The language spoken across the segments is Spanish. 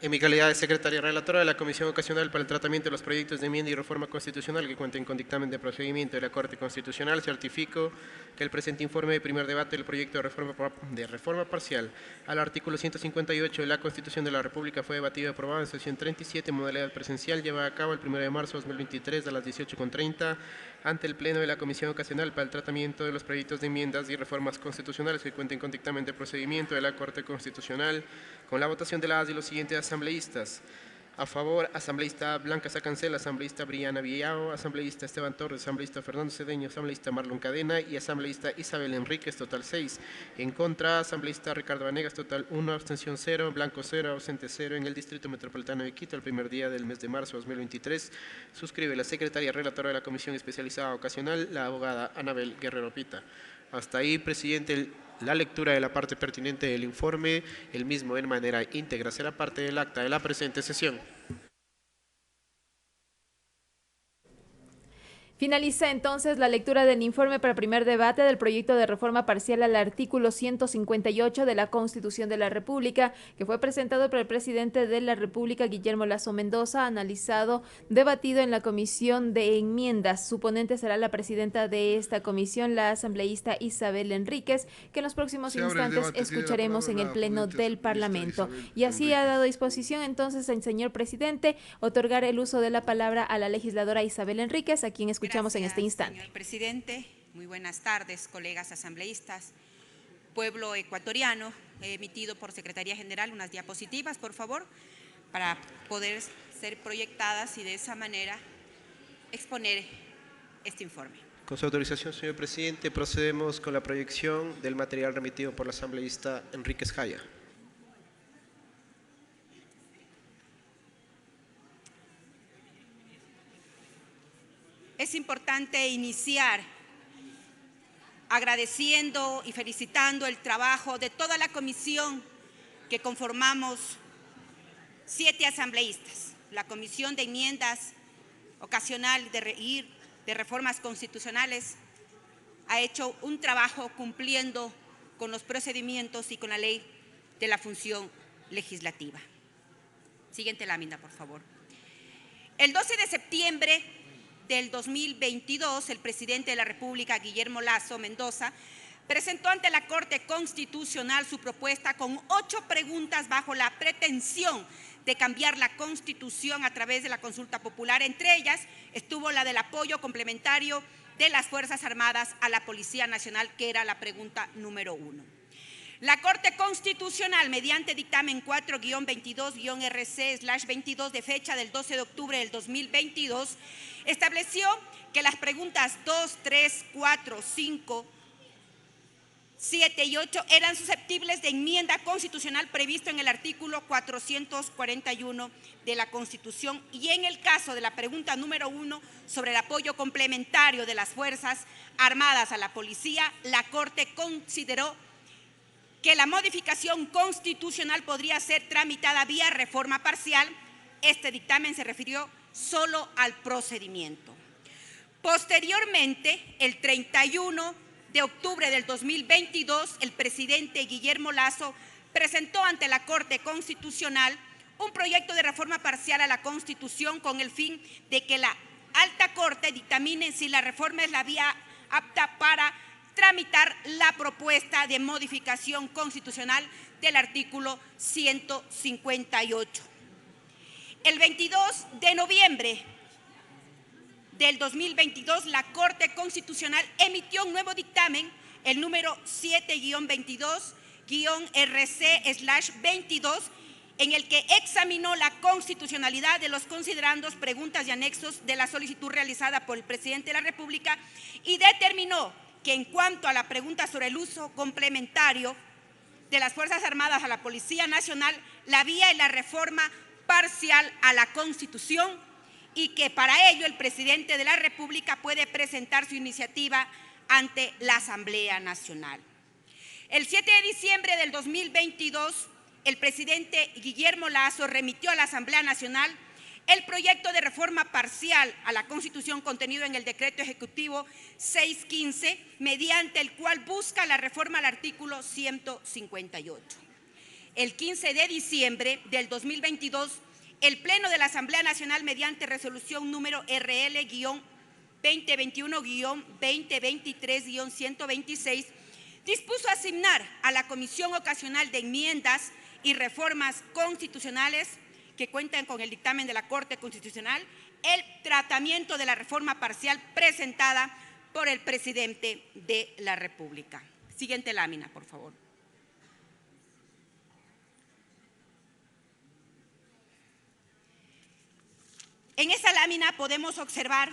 En mi calidad de secretaria relatora de la Comisión Ocasional para el Tratamiento de los Proyectos de Enmienda y Reforma Constitucional que cuenten con dictamen de procedimiento de la Corte Constitucional, certifico que el presente informe de primer debate del proyecto de reforma parcial al artículo 158 de la Constitución de la República fue debatido y aprobado en sesión 37, modalidad presencial, llevada a cabo el 1 de marzo de 2023 a las 18:30 ante el Pleno de la Comisión Ocasional para el Tratamiento de los Proyectos de Enmiendas y Reformas Constitucionales que cuenten con dictamen de procedimiento de la Corte Constitucional, con la votación de las y los siguientes asambleístas. A favor, asambleísta Blanca Sacancel, asambleísta Briana Villao, asambleísta Esteban Torres, asambleísta Fernando Cedeño, asambleísta Marlon Cadena y asambleísta Isabel Enríquez, total 6. En contra, asambleísta Ricardo Vanegas, total 1, abstención 0, blanco 0, ausente 0. En el Distrito Metropolitano de Quito, el primer día del mes de marzo de 2023, suscribe la secretaria relatora de la Comisión Especializada Ocasional, la abogada Anabel Guerrero Pita. Hasta ahí, presidente, la lectura de la parte pertinente del informe, el mismo en manera íntegra será parte del acta de la presente sesión. Finaliza entonces la lectura del informe para primer debate del proyecto de reforma parcial al artículo 158 de la Constitución de la República, que fue presentado por el presidente de la República, Guillermo Lasso Mendoza, analizado, debatido en la Comisión de Enmiendas. Su ponente será la presidenta de esta comisión, la asambleísta Isabel Enríquez, que en los próximos instantes escucharemos en el Pleno del Parlamento. Y así ha dado disposición entonces el señor presidente otorgar el uso de la palabra a la legisladora Isabel Enríquez, a quien escuchamos en este instante. Señor presidente, muy buenas tardes, colegas asambleístas, pueblo ecuatoriano. He emitido por Secretaría General unas diapositivas, por favor, para poder ser proyectadas y de esa manera exponer este informe. Con su autorización, señor presidente, procedemos con la proyección del material remitido por la asambleísta Enríquez Jaya. Es importante iniciar agradeciendo y felicitando el trabajo de toda la comisión que conformamos 7 asambleístas. La Comisión de Enmiendas Ocasional de Reformas Constitucionales ha hecho un trabajo cumpliendo con los procedimientos y con la ley de la función legislativa. Siguiente lámina, por favor. El 12 de septiembre del 2022, el presidente de la República, Guillermo Lasso Mendoza, presentó ante la Corte Constitucional su propuesta con 8 preguntas bajo la pretensión de cambiar la Constitución a través de la consulta popular. Entre ellas estuvo la del apoyo complementario de las Fuerzas Armadas a la Policía Nacional, que era la pregunta número 1. La Corte Constitucional, mediante dictamen 4-22-RC/22 de fecha del 12 de octubre del 2022, estableció que las preguntas 2, 3, 4, 5, 7 y 8 eran susceptibles de enmienda constitucional previsto en el artículo 441 de la Constitución, y en el caso de la pregunta número 1 sobre el apoyo complementario de las Fuerzas Armadas a la Policía, la Corte consideró que la modificación constitucional podría ser tramitada vía reforma parcial. Este dictamen se refirió solo al procedimiento. Posteriormente, el 31 de octubre del 2022, el presidente Guillermo Lasso presentó ante la Corte Constitucional un proyecto de reforma parcial a la Constitución con el fin de que la Alta Corte dictamine si la reforma es la vía apta para tramitar la propuesta de modificación constitucional del artículo 158. El 22 de noviembre del 2022, la Corte Constitucional emitió un nuevo dictamen, el número 7-22-RC/22, en el que examinó la constitucionalidad de los considerandos, preguntas y anexos de la solicitud realizada por el presidente de la República y determinó que en cuanto a la pregunta sobre el uso complementario de las Fuerzas Armadas a la Policía Nacional, la vía es la reforma parcial a la Constitución, y que para ello el presidente de la República puede presentar su iniciativa ante la Asamblea Nacional. El 7 de diciembre del 2022, el presidente Guillermo Lasso remitió a la Asamblea Nacional el proyecto de reforma parcial a la Constitución contenido en el Decreto Ejecutivo 615, mediante el cual busca la reforma al artículo 158. el 15 de diciembre del 2022, el Pleno de la Asamblea Nacional, mediante resolución número RL-2021-2023-126, dispuso asignar a la Comisión Ocasional de Enmiendas y Reformas Constitucionales, que cuentan con el dictamen de la Corte Constitucional, el tratamiento de la reforma parcial presentada por el presidente de la República. Siguiente lámina, por favor. En esa lámina podemos observar,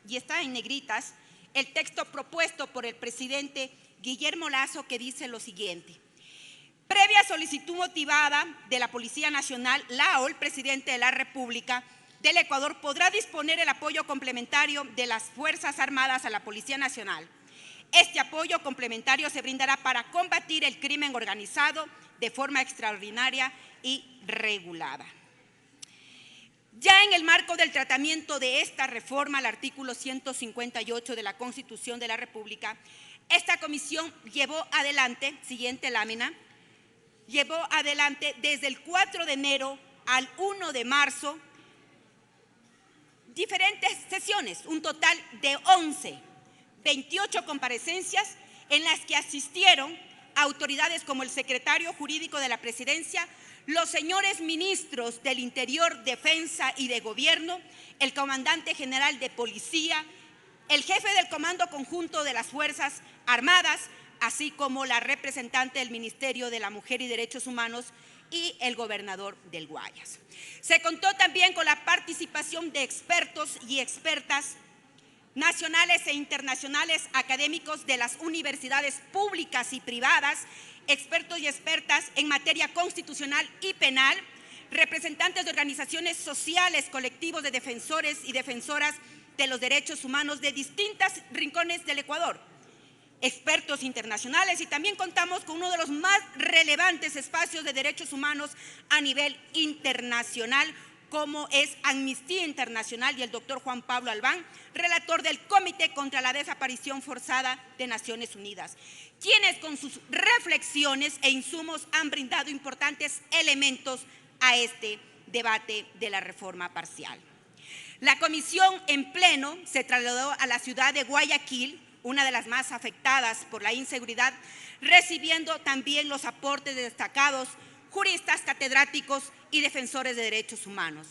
y está en negritas, el texto propuesto por el presidente Guillermo Lasso, que dice lo siguiente: previa solicitud motivada de la Policía Nacional, la o el presidente de la República del Ecuador podrá disponer el apoyo complementario de las Fuerzas Armadas a la Policía Nacional. Este apoyo complementario se brindará para combatir el crimen organizado de forma extraordinaria y regulada. Ya en el marco del tratamiento de esta reforma al artículo 158 de la Constitución de la República, esta comisión llevó adelante, siguiente lámina, llevó adelante desde el 4 de enero al 1 de marzo diferentes sesiones, un total de 28 comparecencias en las que asistieron autoridades como el secretario jurídico de la Presidencia, los señores ministros del Interior, Defensa y de Gobierno, el comandante general de Policía, el jefe del Comando Conjunto de las Fuerzas Armadas, así como la representante del Ministerio de la Mujer y Derechos Humanos y el gobernador del Guayas. Se contó también con la participación de expertos y expertas nacionales e internacionales, académicos de las universidades públicas y privadas, expertos y expertas en materia constitucional y penal, representantes de organizaciones sociales, colectivos de defensores y defensoras de los derechos humanos de distintos rincones del Ecuador, expertos internacionales, y también contamos con uno de los más relevantes espacios de derechos humanos a nivel internacional, como es Amnistía Internacional, y el doctor Juan Pablo Albán, relator del Comité contra la Desaparición Forzada de Naciones Unidas, quienes con sus reflexiones e insumos han brindado importantes elementos a este debate de la reforma parcial. La comisión en pleno se trasladó a la ciudad de Guayaquil, una de las más afectadas por la inseguridad, recibiendo también los aportes de destacados juristas, catedráticos y defensores de derechos humanos.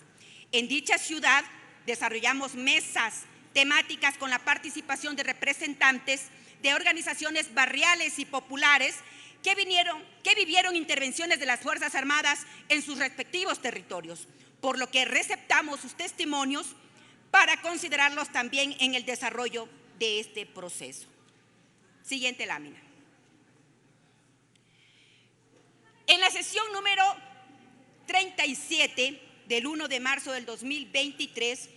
En dicha ciudad desarrollamos mesas temáticas con la participación de representantes de organizaciones barriales y populares que vivieron intervenciones de las Fuerzas Armadas en sus respectivos territorios, por lo que receptamos sus testimonios para considerarlos también en el desarrollo de este proceso. Siguiente lámina. En la sesión número 37 del 1 de marzo del 2023,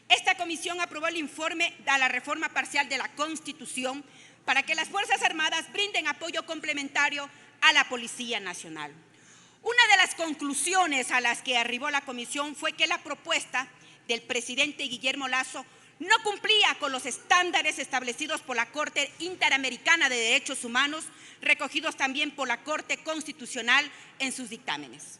esta comisión aprobó el informe a la reforma parcial de la Constitución para que las Fuerzas Armadas brinden apoyo complementario a la Policía Nacional. Una de las conclusiones a las que arribó la comisión fue que la propuesta del presidente Guillermo Lasso no cumplía con los estándares establecidos por la Corte Interamericana de Derechos Humanos, recogidos también por la Corte Constitucional en sus dictámenes.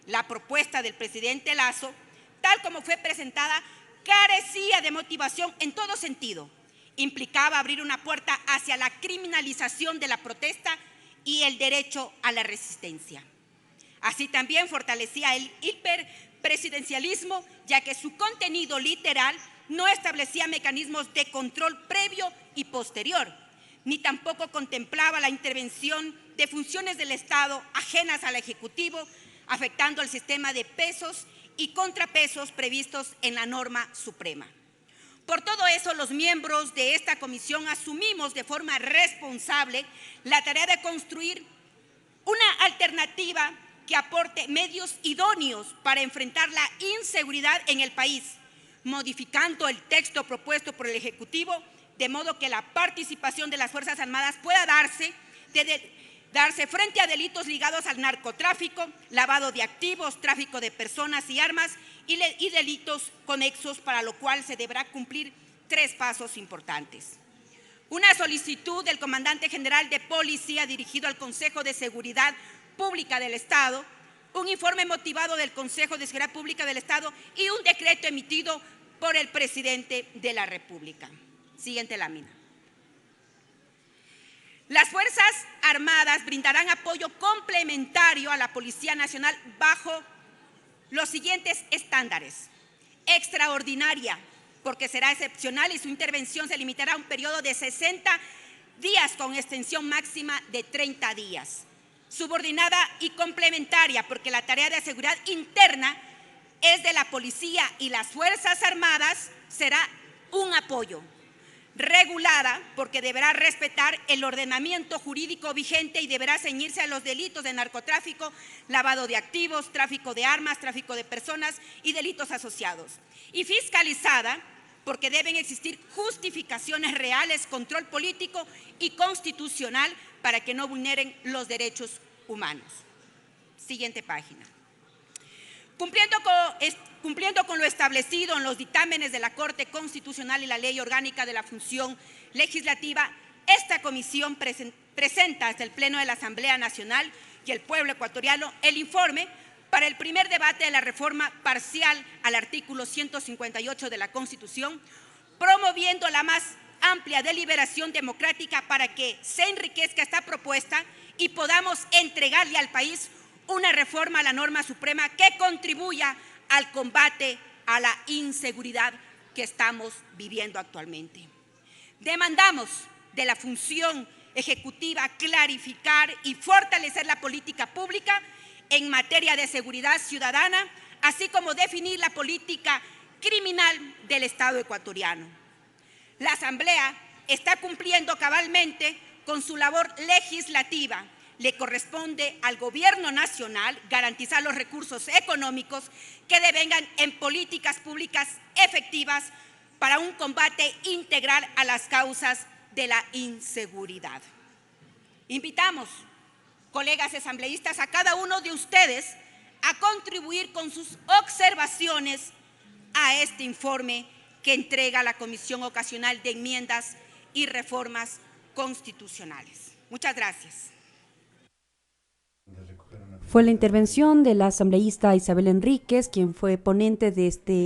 La propuesta del presidente Lasso, tal como fue presentada, carecía de motivación en todo sentido. Implicaba abrir una puerta hacia la criminalización de la protesta y el derecho a la resistencia. Así también fortalecía el hiperpresidencialismo, ya que su contenido literal no establecía mecanismos de control previo y posterior, ni tampoco contemplaba la intervención de funciones del Estado ajenas al Ejecutivo, afectando al sistema de pesos y contrapesos previstos en la norma suprema. Por todo eso, los miembros de esta comisión asumimos de forma responsable la tarea de construir una alternativa que aporte medios idóneos para enfrentar la inseguridad en el país, modificando el texto propuesto por el Ejecutivo, de modo que la participación de las Fuerzas Armadas pueda darse frente a delitos ligados al narcotráfico, lavado de activos, tráfico de personas y armas y delitos conexos, para lo cual se deberá cumplir 3 pasos importantes. Una solicitud del comandante general de policía dirigido al Consejo de Seguridad Pública del Estado, un informe motivado del Consejo de Seguridad Pública del Estado y un decreto emitido por el presidente de la República. Siguiente lámina. Las Fuerzas Armadas brindarán apoyo complementario a la Policía Nacional bajo los siguientes estándares. Extraordinaria, porque será excepcional y su intervención se limitará a un periodo de 60 días con extensión máxima de 30 días. Subordinada y complementaria, porque la tarea de seguridad interna es de la policía y las Fuerzas Armadas será un apoyo. Regulada, porque deberá respetar el ordenamiento jurídico vigente y deberá ceñirse a los delitos de narcotráfico, lavado de activos, tráfico de armas, tráfico de personas y delitos asociados. Y fiscalizada, porque deben existir justificaciones reales, control político y constitucional para que no vulneren los derechos humanos. Siguiente página. Cumpliendo con lo establecido en los dictámenes de la Corte Constitucional y la Ley Orgánica de la Función Legislativa, esta comisión presenta ante el Pleno de la Asamblea Nacional y el pueblo ecuatoriano el informe para el primer debate de la reforma parcial al artículo 158 de la Constitución, promoviendo la más amplia deliberación democrática para que se enriquezca esta propuesta y podamos entregarle al país una reforma a la norma suprema que contribuya al combate a la inseguridad que estamos viviendo actualmente. Demandamos de la función ejecutiva clarificar y fortalecer la política pública en materia de seguridad ciudadana, así como definir la política criminal del Estado ecuatoriano. La Asamblea está cumpliendo cabalmente con su labor legislativa. Le corresponde al Gobierno Nacional garantizar los recursos económicos que devengan en políticas públicas efectivas para un combate integral a las causas de la inseguridad. Invitamos, colegas asambleístas, a cada uno de ustedes a contribuir con sus observaciones a este informe que entrega la Comisión Ocasional de Enmiendas y Reformas Constitucionales. Muchas gracias. Fue la intervención de la asambleísta Isabel Enríquez, quien fue ponente de este